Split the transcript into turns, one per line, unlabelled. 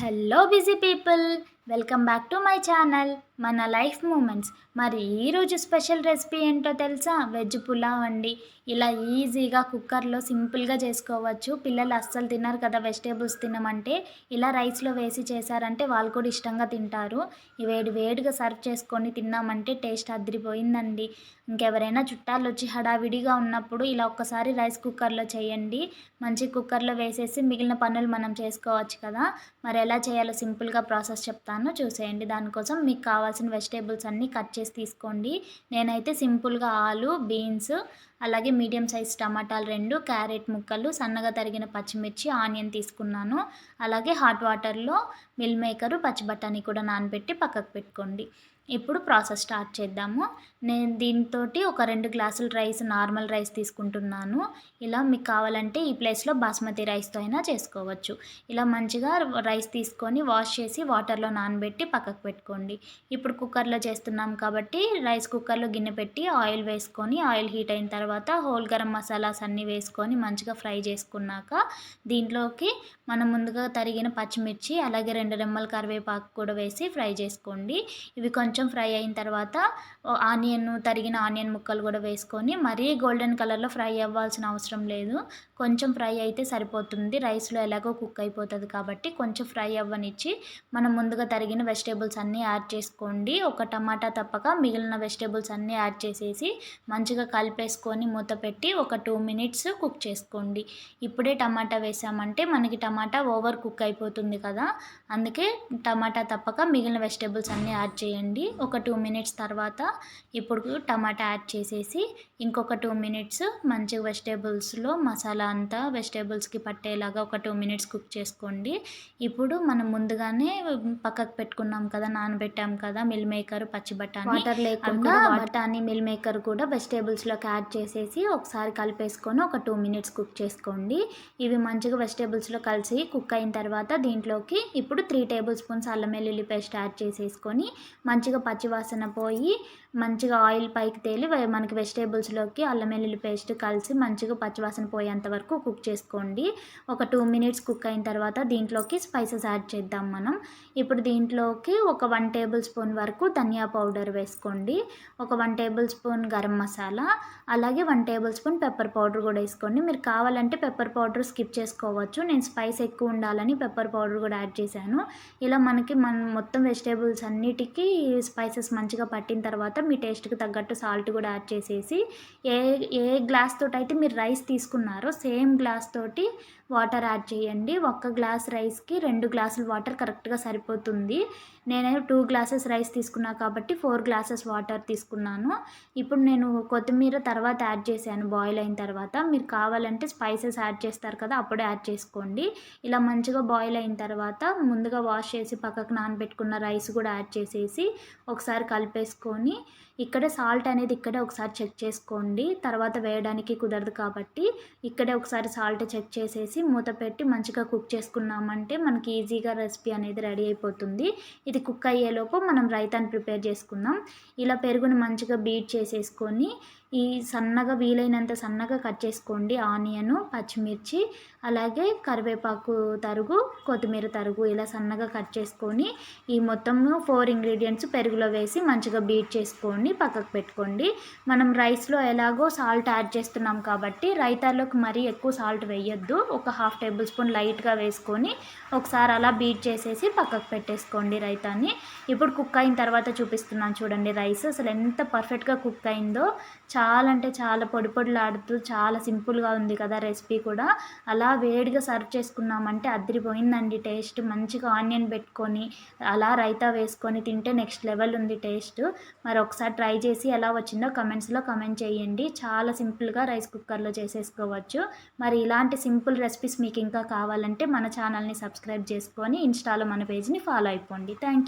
Hello busy people, welcome back to my channel మన life moments. మరి ఈరోజు special recipe ఏంటో తెలుసా? వెజ్ పులావ్ అండి. ఇలా ఈజీగా కుక్కర్లో సింపుల్గా చేసుకోవచ్చు. పిల్లలు అస్సలు తిన్నారు కదా వెజిటేబుల్స్ తినమంటే, ఇలా రైస్లో వేసి చేశారంటే వాళ్ళు కూడా ఇష్టంగా తింటారు. వేడి వేడిగా సర్వ్ చేసుకొని తిన్నామంటే టేస్ట్ అదిరిపోయిందండి. ఇంకెవరైనా చుట్టాలు వచ్చి హడావిడిగా ఉన్నప్పుడు ఇలా ఒక్కసారి రైస్ కుక్కర్లో చేయండి. మంచి కుక్కర్లో వేసేసి మిగిలిన పనులు మనం చేసుకోవచ్చు కదా. మరి ఎలా చేయాలో సింపుల్గా ప్రాసెస్ చెప్తాను, చూసేయండి. దానికోసం మీకు కావాల్సిన వెజిటేబుల్స్ అన్నీ కట్ చేసి తీసుకోండి. నేనైతే సింపుల్గా ఆలు, బీన్స్, అలాగే మీడియం సైజ్ టమాటాలు 2, క్యారెట్ ముక్కలు, సన్నగా తరిగిన పచ్చిమిర్చి, ఆనియన్ తీసుకున్నాను. అలాగే హాట్ వాటర్లో మిల్ మేకరు, పచ్చి బఠానీ కూడా నానబెట్టి పక్కకు పెట్టుకోండి. ఇప్పుడు ప్రాసెస్ స్టార్ట్ చేద్దాము. నేను దీంతోటి ఒక 2 గ్లాసుల రైస్, నార్మల్ రైస్ తీసుకుంటున్నాను. ఇలా మీకు కావాలంటే ఈ ప్లేస్లో బాస్మతి రైస్తో అయినా చేసుకోవచ్చు. ఇలా మంచిగా రైస్ తీసుకొని వాష్ చేసి వాటర్లో నానబెట్టి పక్కకు పెట్టుకోండి. ఇప్పుడు కుక్కర్లో చేస్తున్నాం కాబట్టి రైస్ కుక్కర్లో గిన్నె పెట్టి ఆయిల్ వేసుకొని, ఆయిల్ హీట్ అయిన తర్వాత హోల్ గరం మసాలాస్ అన్నీ వేసుకొని మంచిగా ఫ్రై చేసుకున్నాక దీంట్లోకి మనం ముందుగా తరిగిన పచ్చిమిర్చి, అలాగే 2 రెమ్మల కరివేపాకు కూడా వేసి ఫ్రై చేసుకోండి. ఇవి కొంచెం ఫ్రై అయిన తర్వాత తరిగిన ఆనియన్ ముక్కలు కూడా వేసుకొని, మరీ గోల్డెన్ కలర్లో ఫ్రై అవ్వాల్సిన అవసరం లేదు. కొంచెం ఫ్రై అయితే సరిపోతుంది. రైస్లో ఎలాగో కుక్ అయిపోతుంది కాబట్టి కొంచెం ఫ్రై అవ్వనిచ్చి మనం ముందుగా తరిగిన వెజిటేబుల్స్ అన్నీ యాడ్ చేసుకోండి. ఒక టమాటా తప్పక మిగిలిన వెజిటేబుల్స్ అన్నీ యాడ్ చేసేసి మంచిగా కలిపేసుకొని మూత పెట్టి ఒక 2 మినిట్స్ కుక్ చేసుకోండి. ఇప్పుడే టమాటా వేసామంటే మనకి టమాటా ఓవర్ కుక్ అయిపోతుంది కదా. అందుకే టమాటా తప్పక మిగిలిన వెజిటేబుల్స్ అన్నీ యాడ్ చేయండి. ఒక 2 మినిట్స్ తర్వాత ఇప్పుడు టమాటా యాడ్ చేసేసి ఇంకొక 2 మినిట్స్ మంచిగా వెజిటేబుల్స్లో మసాలా అంతా వెజిటేబుల్స్కి పట్టేలాగా ఒక 2 మినిట్స్ కుక్ చేసుకోండి. ఇప్పుడు మనం ముందుగానే పక్కకు పెట్టుకున్నాం కదా, నానబెట్టాం కదా మిల్ మేకర్, పచ్చి బఠానీ, వాటర్ లేకుండా బఠానీ, మిల్ మేకర్ కూడా వెజిటేబుల్స్లోకి యాడ్ చేసేసి ఒకసారి కలిపేసుకొని ఒక 2 మినిట్స్ కుక్ చేసుకోండి. ఇవి మంచిగా వెజిటేబుల్స్లో కలిసి కుక్ అయిన తర్వాత దీంట్లోకి ఇప్పుడు 3 టేబుల్ స్పూన్స్ అల్లం వెల్లుల్లి పేస్ట్ యాడ్ చేసేసుకొని మంచిగా పచ్చివాసన పోయి మంచిగా ఆయిల్ పైకి తేలి మనకి వెజిటేబుల్స్లోకి అల్లం వెల్లుల్లి పేస్ట్ కలిసి మంచిగా పచ్చివాసన పోయేంత వరకు కుక్ చేసుకోండి. ఒక 2 మినిట్స్ కుక్ అయిన తర్వాత దీంట్లోకి స్పైసెస్ యాడ్ చేద్దాం మనం. ఇప్పుడు దీంట్లోకి ఒక 1 టేబుల్ స్పూన్ వరకు ధనియా పౌడర్ వేసుకోండి. ఒక 1 టేబుల్ స్పూన్ గరం మసాలా, అలాగే 1 టేబుల్ స్పూన్ పెప్పర్ పౌడర్ కూడా వేసుకోండి. మీరు కావాలంటే పెప్పర్ పౌడర్ స్కిప్ చేసుకోవచ్చు. నేను స్పైస్ ఎక్కువ ఉండాలని పెప్పర్ పౌడర్ కూడా యాడ్ చేశాను. ఇలా మనకి మొత్తం వెజిటేబుల్స్ అన్నిటికీ స్పైసెస్ మంచిగా పట్టిన తర్వాత మీ టేస్ట్కి తగ్గట్టు సాల్ట్ కూడా యాడ్ చేసేసి ఏ ఏ గ్లాస్ తోటి అయితే మీరు రైస్ తీసుకున్నారో సేమ్ గ్లాస్ తోటి వాటర్ యాడ్ చేయండి. 1 గ్లాస్ రైస్కి 2 గ్లాసులు వాటర్ కరెక్ట్గా సరిపోతుంది. నేను 2 గ్లాసెస్ రైస్ తీసుకున్నా కాబట్టి 4 గ్లాసెస్ వాటర్ తీసుకున్నాను. ఇప్పుడు నేను కొత్తిమీర తర్వాత యాడ్ చేశాను బాయిల్ అయిన తర్వాత. మీరు కావాలంటే స్పైసెస్ యాడ్ చేస్తారు కదా, అప్పుడే యాడ్ చేసుకోండి. ఇలా మంచిగా బాయిల్ అయిన తర్వాత ముందుగా వాష్ చేసి పక్కకు నానబెట్టుకున్న రైస్ కూడా యాడ్ చేసేసి ఒకసారి కలిపేసుకొని ఇక్కడే సాల్ట్ అనేది ఇక్కడే ఒకసారి చెక్ చేసుకోండి. తర్వాత వేయడానికి కుదరదు కాబట్టి ఇక్కడే ఒకసారి సాల్ట్ చెక్ చేసేసి మూత పెట్టి మంచిగా కుక్ చేసుకున్నామంటే మనకి ఈజీగా రెసిపీ అనేది రెడీ అయిపోతుంది. ఇది కుక్ అయ్యేలోపు మనం రైతాని ప్రిపేర్ చేసుకుందాం. ఇలా పెరుగుని మంచిగా బీట్ చేసేసుకొని వీలైనంత సన్నగా కట్ చేసుకోండి. ఆనియన్, పచ్చిమిర్చి, అలాగే కరివేపాకు తరుగు, కొత్తిమీర తరుగు ఇలా సన్నగా కట్ చేసుకొని ఈ మొత్తం 4 ఇంగ్రీడియంట్స్ పెరుగులో వేసి మంచిగా బీట్ చేసుకోండి, పక్కకు పెట్టుకోండి. మనం రైస్లో ఎలాగో సాల్ట్ యాడ్ చేస్తున్నాం కాబట్టి రైతాలోకి మరీ ఎక్కువ సాల్ట్ వేయొద్దు. ఒక 1/2 టేబుల్ స్పూన్ లైట్గా వేసుకొని ఒకసారి అలా బీట్ చేసేసి పక్కకు పెట్టేసుకోండి రైతాని. ఇప్పుడు కుక్ అయిన తర్వాత చూపిస్తున్నాను చూడండి. రైస్ అసలు ఎంత పర్ఫెక్ట్గా కుక్ అయిందో, చాలా అంటే చాలా పొడి పొడిలాడుతూ చాలా సింపుల్గా ఉంది కదా రెసిపీ కూడా. అలా వేడిగా సర్వ్ చేసుకున్నామంటే అదిరిపోయిందండి టేస్ట్. మంచిగా ఆనియన్ పెట్టుకొని అలా రైతా వేసుకొని తింటే నెక్స్ట్ లెవెల్ ఉంది టేస్ట్. మరి ఒకసారి ట్రై చేసి ఎలా వచ్చిందో కమెంట్స్లో కమెంట్ చేయండి. చాలా సింపుల్గా రైస్ కుక్కర్లో చేసేసుకోవచ్చు. మరి ఇలాంటి సింపుల్ రెసిపీస్ మీకు ఇంకా కావాలంటే మన ఛానల్ని సబ్స్క్రైబ్ చేసుకొని ఇన్స్టాలో మన పేజ్ని ఫాలో అయిపోండి. Thank you.